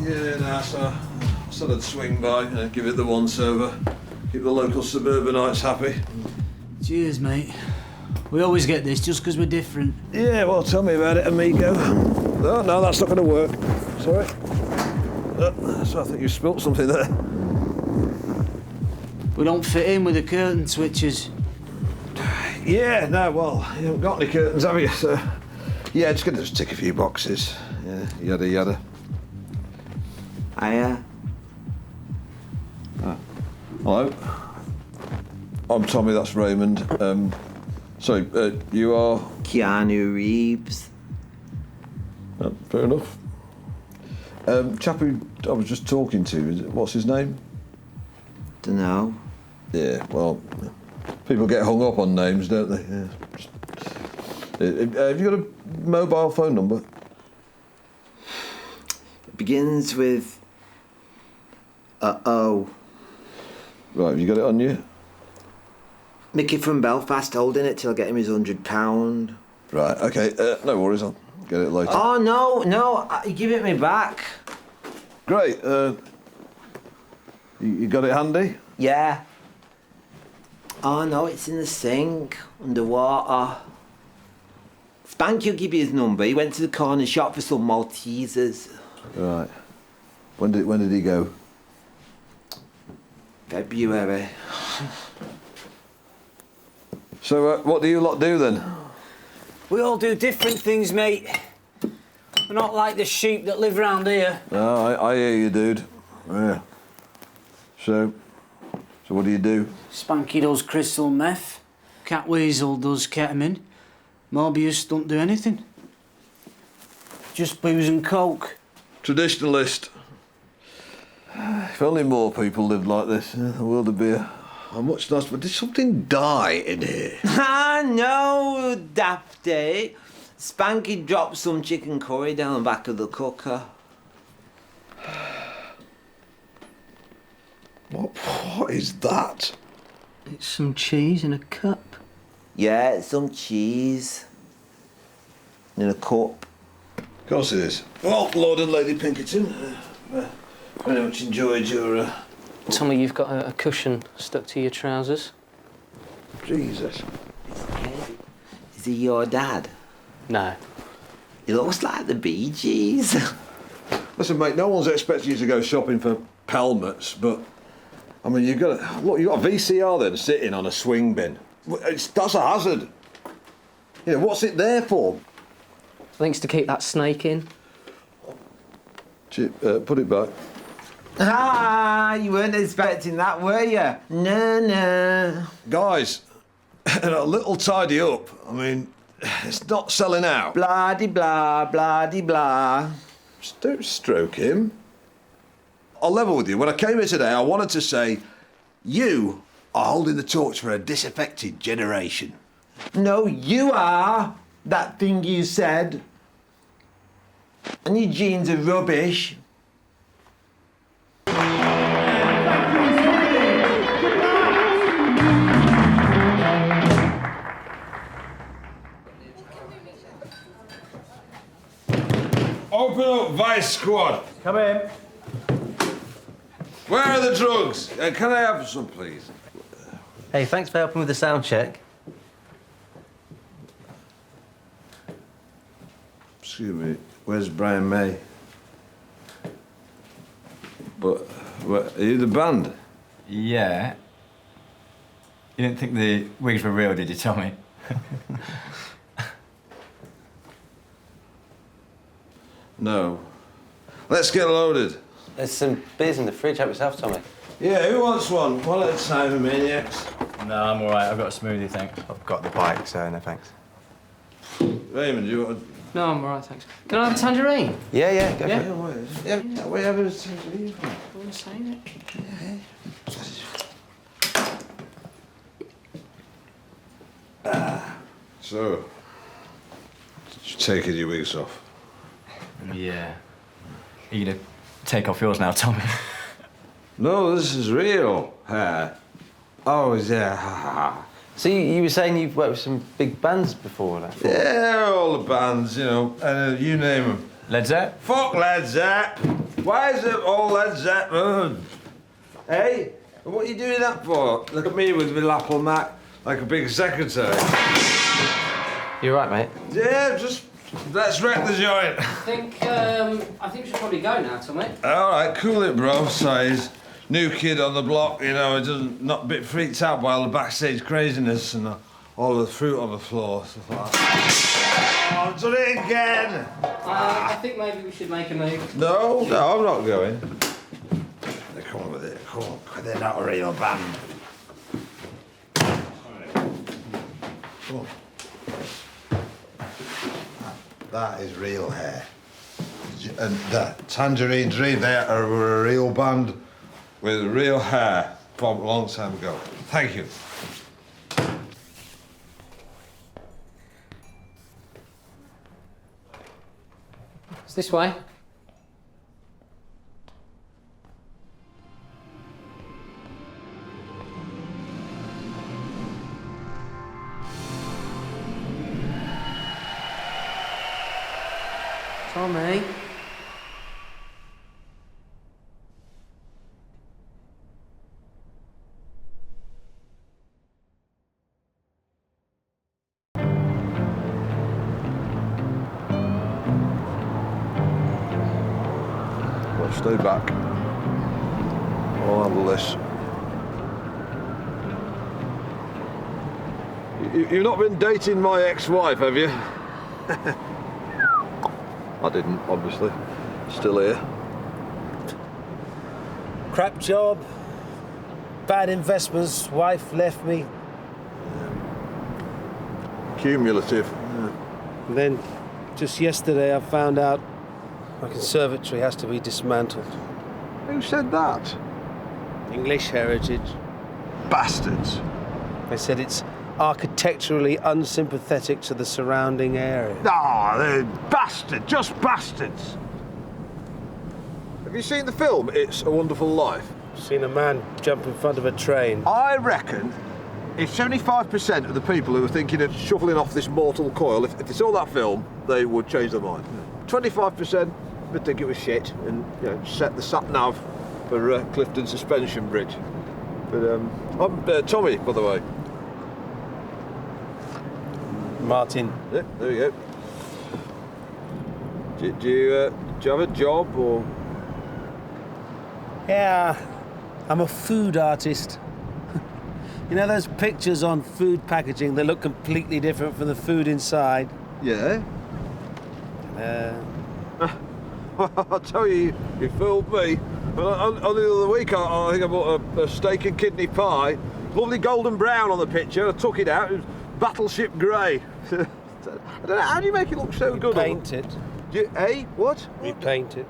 Yeah, nah, so I said I'd swing by, give it the once-over. Keep the local suburbanites happy. Cheers, mate. We always get this just because we're different. Yeah, well, tell me about it, amigo. Oh, no, that's not going to work. Sorry. So I think you spilt something there. We don't fit in with the curtain switches. Yeah, no, well, you haven't got any curtains, have you? So, yeah, just going to tick a few boxes. Yeah, yada, yada. Hiya. Hello. I'm Tommy, that's Raymond. Sorry, you are? Keanu Reeves. Oh, fair enough. Chap who I was just talking to, what's his name? Dunno. Yeah, well, people get hung up on names, don't they? Yeah. Have you got a mobile phone number? It begins with O. Right, have you got it on you? Mickey from Belfast holding it till I get him his £100. Right, okay, no worries, I'll get it later. Oh, no, give it me back. Great, you got it handy? Yeah. Oh, no, it's in the sink, underwater. Spanky will give you his number. He went to the corner shop for some Maltesers. Right. When did he go? February. So, what do you lot do then? We all do different things, mate. We're not like the sheep that live round here. No, I hear you, dude. Yeah. So what do you do? Spanky does crystal meth. Cat Weasel does ketamine. Morbius don't do anything. Just booze and coke. Traditionalist. If only more people lived like this, the world would be a much nicer. But did something die in here? Ah, no, Dapty. Spanky dropped some chicken curry down the back of the cooker. What is that? It's some cheese in a cup. Yeah, it's some cheese. In a cup. Of course it is. Well, Lord and Lady Pinkerton, very much enjoyed your... Tommy, you've got a cushion stuck to your trousers. Jesus. Is he your dad? No. He looks like the Bee Gees. Listen, mate, no one's expecting you to go shopping for pelmets, but... I mean, you've got a VCR then sitting on a swing bin. That's a hazard. You know, what's it there for? I think it's to keep that snake in. Chip, put it back. Ah, you weren't expecting that, were you? No. Guys, a little tidy up. I mean, it's not selling out. Blah-de-blah, blah-de-blah. Don't stroke him. I'll level with you. When I came here today, I wanted to say, you are holding the torch for a disaffected generation. No, you are. That thing you said. And your jeans are rubbish. Open up, Vice Squad. Come in. Where are the drugs? Can I have some, please? Hey, thanks for helping with the sound check. Excuse me, where's Brian May? But are you the band? Yeah. You didn't think the wigs were real, did you, Tommy? No. Let's get loaded. There's some beers in the fridge. Help yourself, Tommy. Yeah, who wants one? One at a time, maniacs. No, I'm all right. I've got a smoothie, thanks. I've got the bike, so no thanks. Raymond, you want No, I'm all right, thanks. Can I have a tangerine? Yeah, go Yeah. for it. Yeah, we have a tangerine. I want to say it. So, you taking your wigs off? Yeah. Are you gonna take off yours now, Tommy? No, this is real hair. Oh, yeah. So you were saying you've worked with some big bands before, like? Yeah, all the bands, you know, you name them. Led Zepp? Fuck Led Zepp. Why is it all Led Zeppelin? Hey, what are you doing that for? Look at me with my lapel Mac, like a big secretary. You're right, mate. Yeah, just let's wreck the joint. I think we should probably go now, Tommy. All right, cool it, bro. Size. New kid on the block, you know, it doesn't not a bit freaked out by all the backstage craziness and all the fruit on the floor, stuff like that. Oh, I've done it again! I think maybe we should make a move. No, I'm not going. Come on with it, come on. They're not a real band. Come on. That is real hair. And the Tangerine Dream, they are a real band with real hair from a long time ago. Thank you. It's this way. Tommy. Well, stay back. I'll handle this. You've not been dating my ex-wife, have you? I didn't, obviously. Still here. Crap job, bad investments, wife left me. Cumulative. And then, just yesterday, I found out my conservatory has to be dismantled. Who said that? English heritage. Bastards. They said it's architecturally unsympathetic to the surrounding area. Ah, they're bastards, just bastards. Have you seen the film It's a Wonderful Life? Seen a man jump in front of a train. I reckon if 75% of the people who are thinking of shuffling off this mortal coil, if they saw that film, they would change their mind. 25% would think it was shit and set the sat-nav for Clifton Suspension Bridge. But I'm Tommy, by the way. Martin. Yeah, there you go. Do you have a job or? Yeah, I'm a food artist. You know those pictures on food packaging that look completely different from the food inside? Yeah. I'll tell you, you fooled me. Only the other week, I think I bought a steak and kidney pie. Lovely golden brown on the picture. I took it out. It was Battleship Grey. I don't know, how do you make it look so good? Paint it. What? We paint it.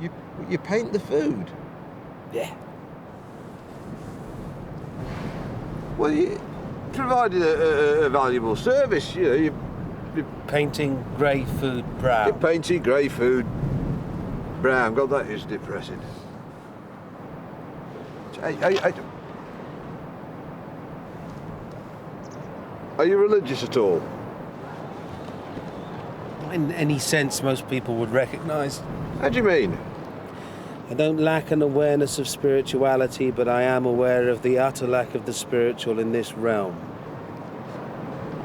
You paint the food? Yeah. Well, you provided a valuable service. You're Painting grey food brown. painting grey food brown. God, that is depressing. Are you religious at all? In any sense most people would recognise. How do you mean? I don't lack an awareness of spirituality, but I am aware of the utter lack of the spiritual in this realm.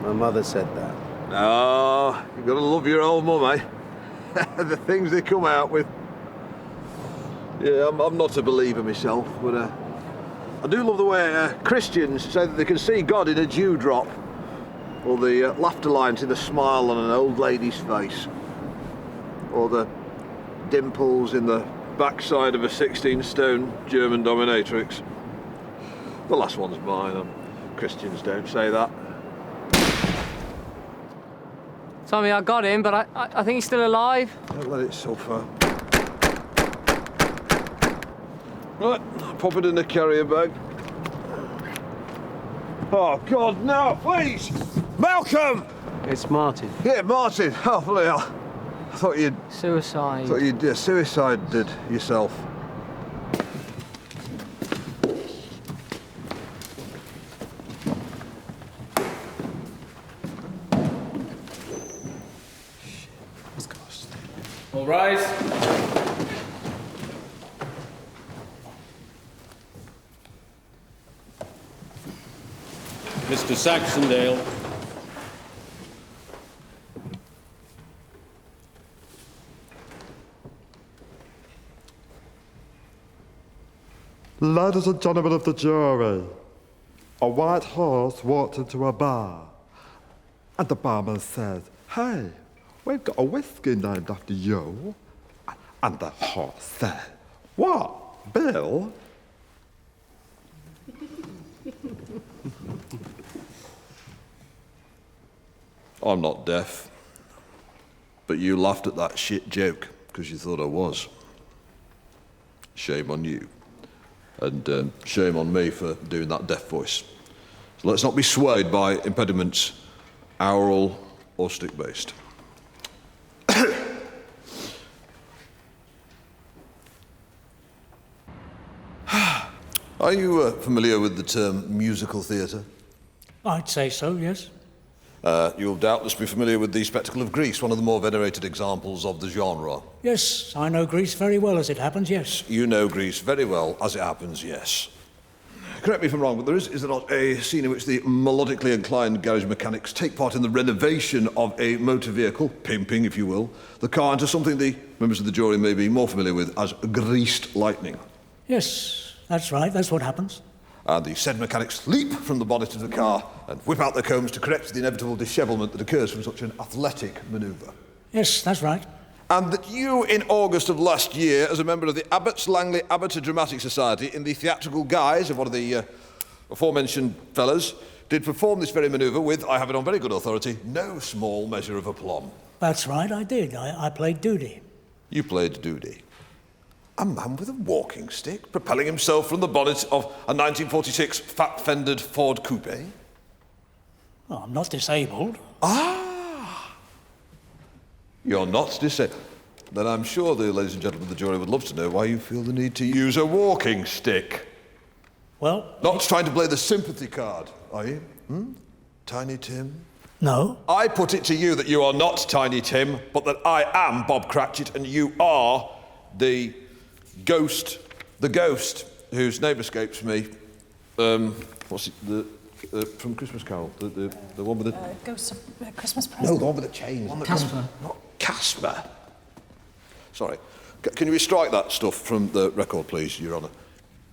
My mother said that. Oh, you've got to love your old mum, eh? The things they come out with. Yeah, I'm not a believer myself, but I do love the way Christians say that they can see God in a dewdrop, or the laughter lines in the smile on an old lady's face, or the dimples in the backside of a 16-stone German dominatrix. The last one's mine. Christians don't say that. Tommy, I got him, but I think he's still alive. Don't let it suffer. Right, pop it in the carrier bag. Oh, God, no, please! Malcolm! It's Martin. Yeah, Martin. Oh, bloody hell. I thought Suicide. you'd suicided yourself. All rise. Mr. Saxondale. Ladies and gentlemen of the jury, a white horse walked into a bar, and the barman says, "Hey, we've got a whiskey named after you." And the horse said, "What, Bill?" I'm not deaf, but you laughed at that shit joke because you thought I was. Shame on you. And shame on me for doing that deaf voice. So let's not be swayed by impediments, aural or stick-based. Are you familiar with the term musical theatre? I'd say so, yes. You'll doubtless be familiar with the spectacle of Greece, one of the more venerated examples of the genre. Yes, I know Greece very well as it happens, yes. You know Greece very well as it happens, yes. Correct me if I'm wrong, but is there not a scene in which the melodically inclined garage mechanics take part in the renovation of a motor vehicle, pimping, if you will, the car into something the members of the jury may be more familiar with as greased lightning? Yes, that's right, that's what happens. And the said mechanics leap from the bonnet of the car and whip out their combs to correct the inevitable dishevelment that occurs from such an athletic manoeuvre. Yes, that's right. And that you, in August of last year, as a member of the Abbots Langley Amateur Dramatic Society, in the theatrical guise of one of the aforementioned fellas, did perform this very manoeuvre with, I have it on very good authority, no small measure of aplomb. That's right, I did. I played Doody. You played Doody. A man with a walking stick, propelling himself from the bonnet of a 1946 fat-fendered Ford coupe? Oh, I'm not disabled. Ah! You're not disabled. Then I'm sure the ladies and gentlemen of the jury would love to know why you feel the need to use a walking stick. Well... Not trying to play the sympathy card, are you? Tiny Tim? No. I put it to you that you are not Tiny Tim, but that I am Bob Cratchit and you are the ghost whose name escapes me. What's it? From Christmas Carol, the one with the Ghost of Christmas Present. No, the one with the chains. Casper. Not Casper. Sorry. Can you strike that stuff from the record, please, Your Honour?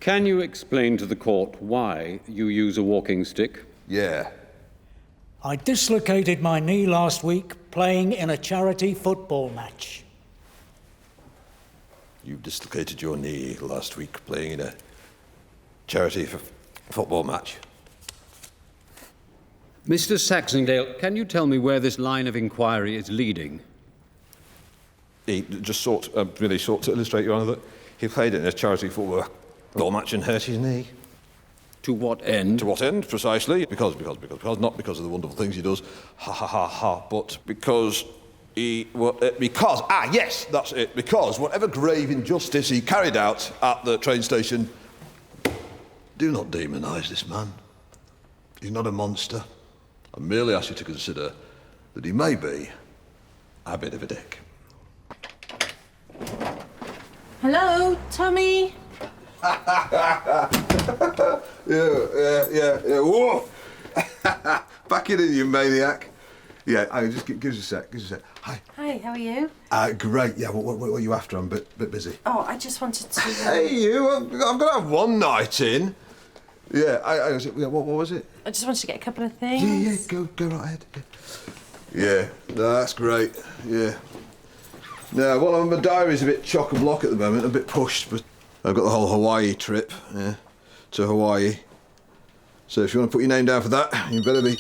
Can you explain to the court why you use a walking stick? Yeah. I dislocated my knee last week playing in a charity football match. You dislocated your knee last week playing in a charity football match. Mr. Saxondale, can you tell me where this line of inquiry is leading? He just sought to illustrate, Your Honour, that he played in a charity football match and hurt his knee. To what end? To what end, precisely? Because, not because of the wonderful things he does, but because yes, that's it, because whatever grave injustice he carried out at the train station, do not demonise this man. He's not a monster. I merely ask you to consider that he may be a bit of a dick. Hello, Tommy? Yeah. Whoa! Back it in, you maniac. Yeah, just give us a sec. Hi. Hi, how are you? Great. Yeah, what are you after? I'm a bit busy. Oh, I just wanted to... Hey, you! I'm going to have one night in. Yeah, what was it? I just wanted to get a couple of things. Yeah, go right ahead. Yeah, no, that's great. Yeah. No, well, my diary's a bit chock-a-block at the moment, a bit pushed, but I've got the whole Hawaii trip, to Hawaii. So if you want to put your name down for that, you better be...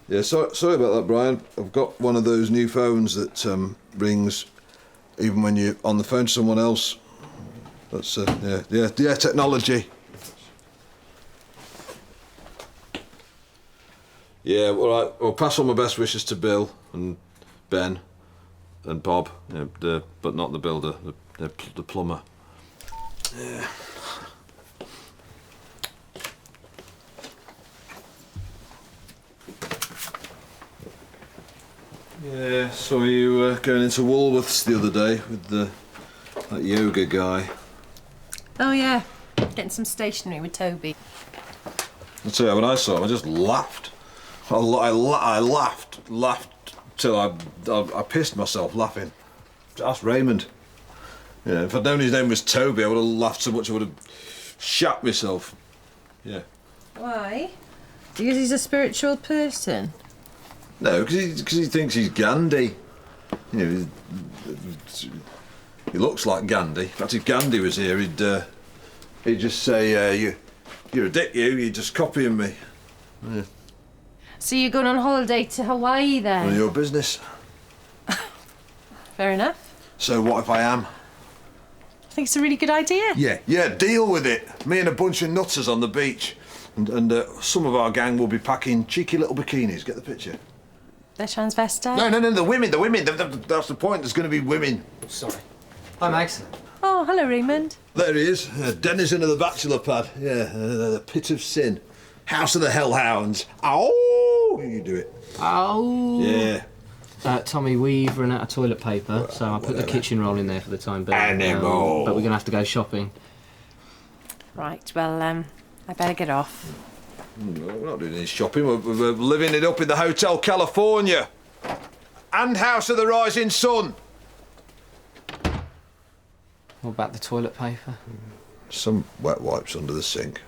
Yeah, sorry about that, Brian. I've got one of those new phones that rings even when you're on the phone to someone else. That's, technology. Yeah, all right. Well, pass on my best wishes to Bill and Ben and Bob, but not the builder, the plumber. Yeah. Yeah, saw you going into Woolworths the other day with that yoga guy. Oh, yeah. Getting some stationery with Toby. I'll tell you, when I saw him, I just laughed. I laughed till I pissed myself laughing. Ask Raymond. You know, if I'd known his name was Toby, I would have laughed so much I would have shat myself. Yeah. Why? Because he's a spiritual person. No, because he thinks he's Gandhi. You know, he looks like Gandhi. In fact, if Gandhi was here, he'd just say, "You're a dick, you're just copying me." Yeah. So you're going on holiday to Hawaii then? None of your business. Fair enough. So what if I am? I think it's a really good idea. Yeah, deal with it. Me and a bunch of nutters on the beach. And some of our gang will be packing cheeky little bikinis. Get the picture? They're transvestite? No, the women. That's the point. There's going to be women. Sorry. Hi, Max. Oh, hello, Raymond. There he is, denizen of the bachelor pad. Yeah, the pit of sin. House of the hellhounds. Oh, you do it. Oh. Yeah. Tommy, we've run out of toilet paper, so I put the kitchen roll in there for the time being. Animal. But we're going to have to go shopping. Right, well, I better get off. No, we're not doing any shopping. We're living it up in the Hotel California. And House of the Rising Sun. What about the toilet paper? Some wet wipes under the sink.